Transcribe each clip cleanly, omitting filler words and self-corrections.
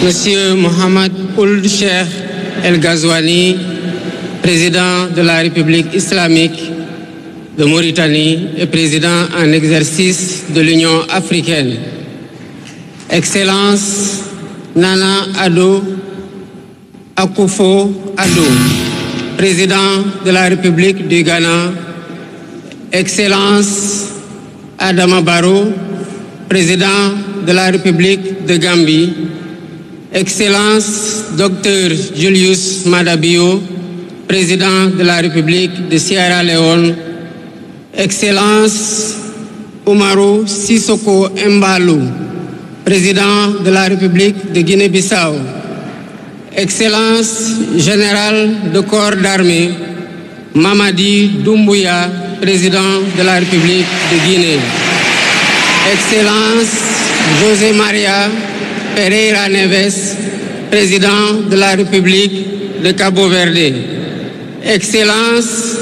Monsieur Mohamed Ould Cheikh El Ghazouani, président de la République islamique de Mauritanie et président en exercice de l'Union africaine. Excellence Nana Addo Akufo-Addo, président de la République du Ghana. Excellence Adama Barrow, président de la République de Gambie. Excellence Dr Julius Maada Bio, président de la République de Sierra Leone. Excellence Umaru Sissoko Embalou, président de la République de Guinée-Bissau. Excellence Général de Corps d'Armée Mamadi Doumbouya, président de la République de Guinée. Excellence José Maria Pereira Neves, président de la République de Cabo Verde. Excellence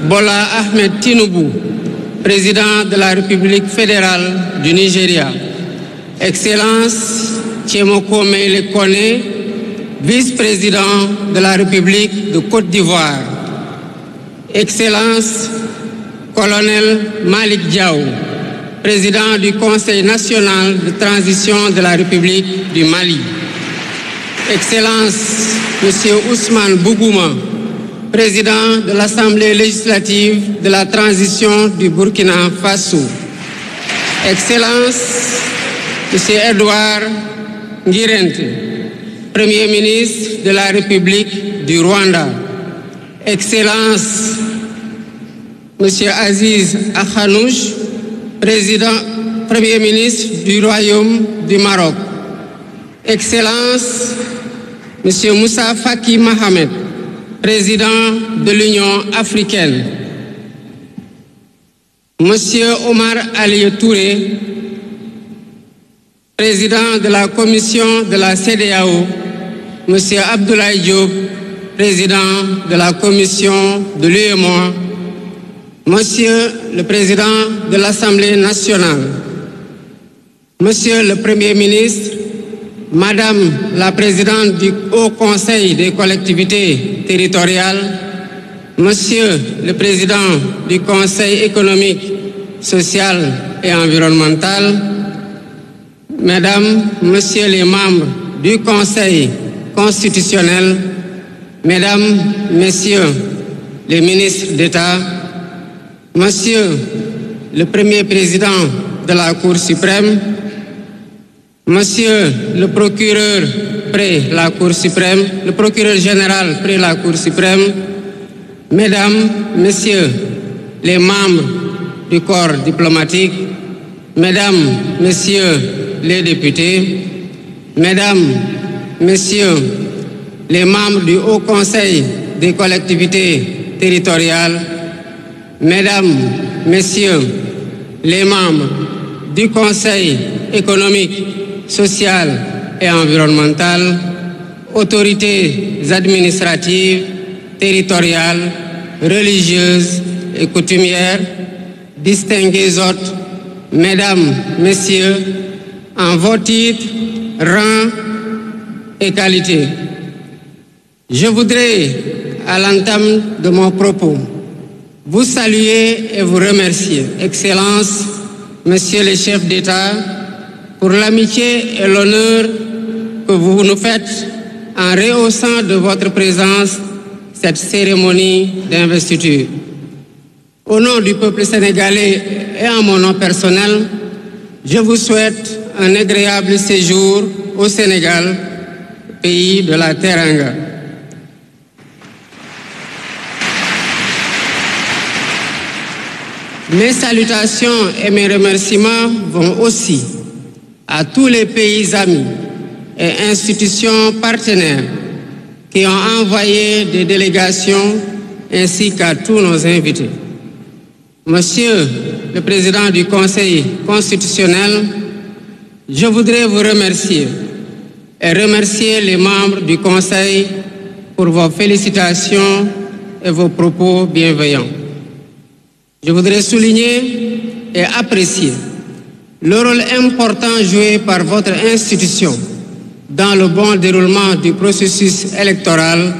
Bola Ahmed Tinubu, président de la République fédérale du Nigeria. Excellence Tchemoko Meïle Kone, vice-président de la République de Côte d'Ivoire. Excellence Colonel Malik Diaw, président du Conseil national de transition de la République du Mali. Excellence Monsieur Ousmane Bougouma, président de l'Assemblée législative de la transition du Burkina Faso. Excellence Monsieur Edouard Ngirente, Premier ministre de la République du Rwanda. Excellence Monsieur Aziz Akhanouch, Premier ministre du Royaume du Maroc. Excellence Monsieur Moussa Faki Mohamed, président de l'Union africaine. Monsieur Omar Ali Touré, président de la commission de la CEDEAO. Monsieur Abdoulaye Diop, président de la commission de l'UEMOA. Monsieur le président de l'Assemblée nationale. Monsieur le Premier ministre, Madame la présidente du Haut Conseil des collectivités territoriales, Monsieur le président du Conseil économique, social et environnemental, Mesdames, Messieurs les membres du Conseil constitutionnel, Mesdames, Messieurs les ministres d'État, Monsieur le Premier président de la Cour suprême, Monsieur le procureur près la Cour suprême, le procureur général près la Cour suprême, Mesdames, Messieurs les membres du corps diplomatique, Mesdames, Messieurs les députés, Mesdames, Messieurs les membres du Haut Conseil des collectivités territoriales, Mesdames, Messieurs les membres du Conseil économique, social et environnemental, autorités administratives, territoriales, religieuses et coutumières, distingués hôtes, Mesdames, Messieurs, en vos titres, rangs et qualités. Je voudrais, à l'entame de mon propos, vous saluer et vous remercier, Excellences, Messieurs les chefs d'État, pour l'amitié et l'honneur que vous nous faites en rehaussant de votre présence cette cérémonie d'investiture. Au nom du peuple sénégalais et en mon nom personnel, je vous souhaite un agréable séjour au Sénégal, pays de la Teranga. Mes salutations et mes remerciements vont aussi à tous les pays amis et institutions partenaires qui ont envoyé des délégations ainsi qu'à tous nos invités. Monsieur le Président du Conseil constitutionnel, je voudrais vous remercier et remercier les membres du Conseil pour vos félicitations et vos propos bienveillants. Je voudrais souligner et apprécier le rôle important joué par votre institution dans le bon déroulement du processus électoral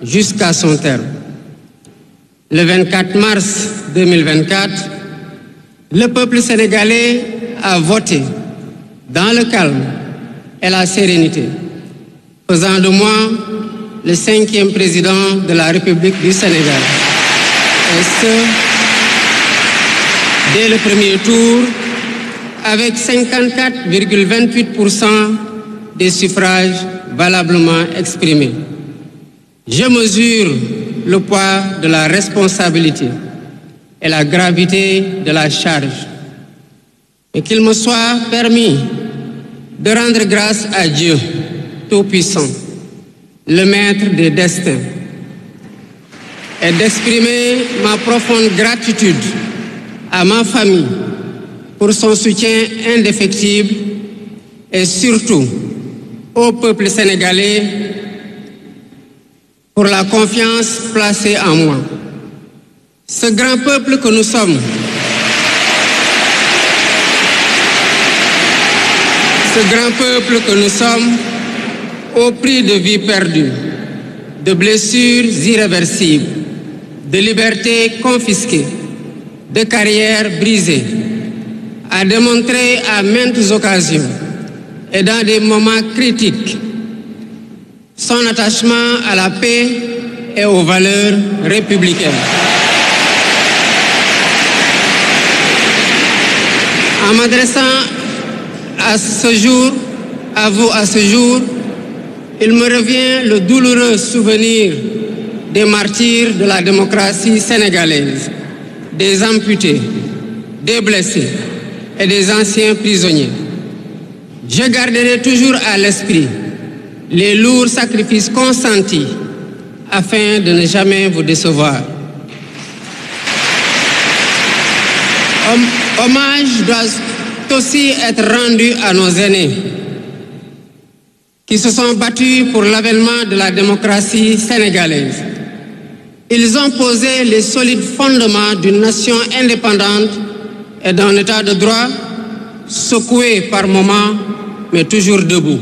jusqu'à son terme. Le 24 mars 2024, le peuple sénégalais a voté dans le calme et la sérénité, faisant de moi le 5e président de la République du Sénégal. Et ce, dès le premier tour, avec 54,28% des suffrages valablement exprimés. Je mesure le poids de la responsabilité et la gravité de la charge. Et qu'il me soit permis de rendre grâce à Dieu Tout-Puissant, le Maître des destins, et d'exprimer ma profonde gratitude à ma famille pour son soutien indéfectible et surtout au peuple sénégalais pour la confiance placée en moi. Ce grand peuple que nous sommes, au prix de vies perdues, de blessures irréversibles, de libertés confisquées, de carrières brisées, a démontré à maintes occasions et dans des moments critiques son attachement à la paix et aux valeurs républicaines. En m'adressant à ce jour, il me revient le douloureux souvenir des martyrs de la démocratie sénégalaise, des amputés, des blessés et des anciens prisonniers. Je garderai toujours à l'esprit les lourds sacrifices consentis afin de ne jamais vous décevoir. Hommage doit aussi être rendu à nos aînés qui se sont battus pour l'avènement de la démocratie sénégalaise. Ils ont posé les solides fondements d'une nation indépendante et d'un état de droit secoué par moments, mais toujours debout.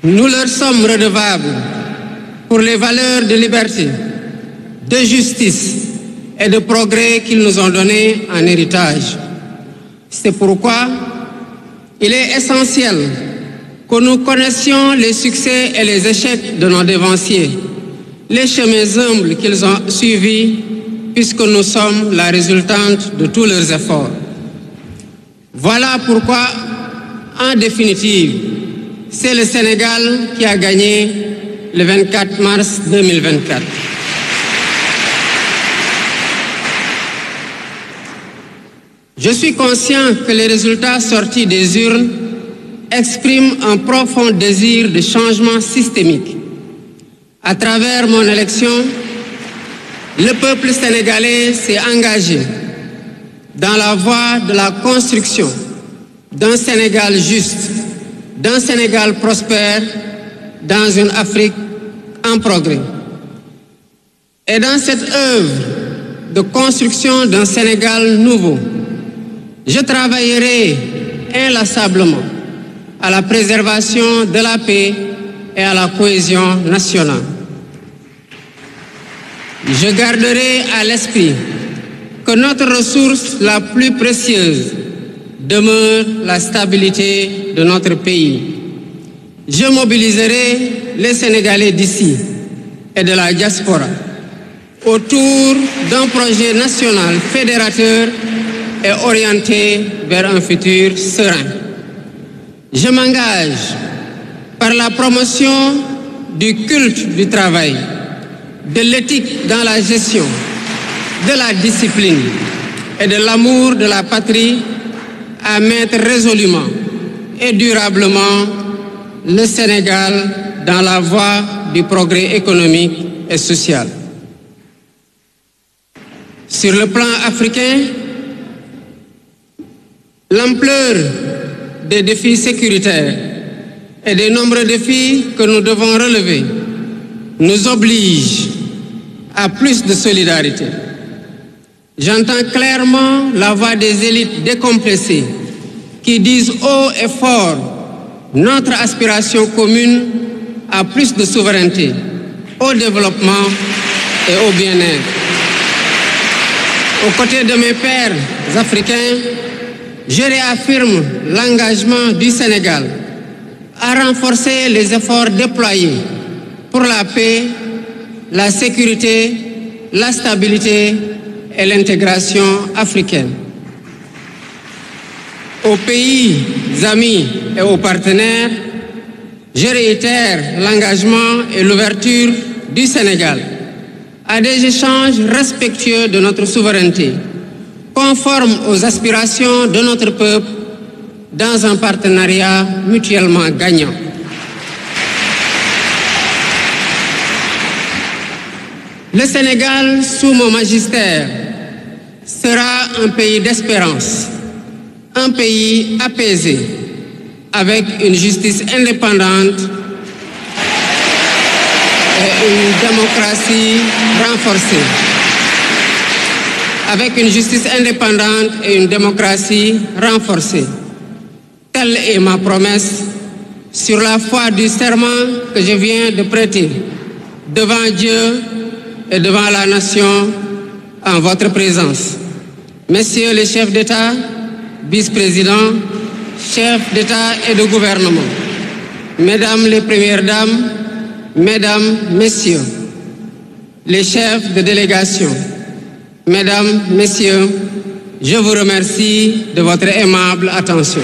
Nous leur sommes redevables pour les valeurs de liberté, de justice et de progrès qu'ils nous ont données en héritage. C'est pourquoi il est essentiel que nous connaissions les succès et les échecs de nos dévanciers, les chemins humbles qu'ils ont suivis, puisque nous sommes la résultante de tous leurs efforts. Voilà pourquoi, en définitive, c'est le Sénégal qui a gagné le 24 mars 2024. Je suis conscient que les résultats sortis des urnes expriment un profond désir de changement systémique. À travers mon élection, le peuple sénégalais s'est engagé dans la voie de la construction d'un Sénégal juste, d'un Sénégal prospère, dans une Afrique en progrès. Et dans cette œuvre de construction d'un Sénégal nouveau, je travaillerai inlassablement à la préservation de la paix et à la cohésion nationale. Je garderai à l'esprit que notre ressource la plus précieuse demeure la stabilité de notre pays. Je mobiliserai les Sénégalais d'ici et de la diaspora autour d'un projet national fédérateur et orienté vers un futur serein. Je m'engage par la promotion du culte du travail, de l'éthique dans la gestion, de la discipline et de l'amour de la patrie à mettre résolument et durablement le Sénégal dans la voie du progrès économique et social. Sur le plan africain, l'ampleur des défis sécuritaires et des nombreux défis que nous devons relever nous oblige à plus de solidarité. J'entends clairement la voix des élites décompressées qui disent haut et fort notre aspiration commune à plus de souveraineté, au développement et au bien-être. Aux côtés de mes pairs africains, je réaffirme l'engagement du Sénégal à renforcer les efforts déployés pour la paix, la sécurité, la stabilité et l'intégration africaine. Aux pays amis et aux partenaires, je réitère l'engagement et l'ouverture du Sénégal à des échanges respectueux de notre souveraineté, conformes aux aspirations de notre peuple, dans un partenariat mutuellement gagnant. Le Sénégal, sous mon magistère, sera un pays d'espérance, un pays apaisé, avec une justice indépendante et une démocratie renforcée. Avec une justice indépendante et une démocratie renforcée. Telle est ma promesse sur la foi du serment que je viens de prêter devant Dieu et devant la nation en votre présence. Messieurs les chefs d'État, vice-présidents, chefs d'État et de gouvernement, Mesdames les Premières Dames, Mesdames, Messieurs, les chefs de délégation, Mesdames, Messieurs, je vous remercie de votre aimable attention.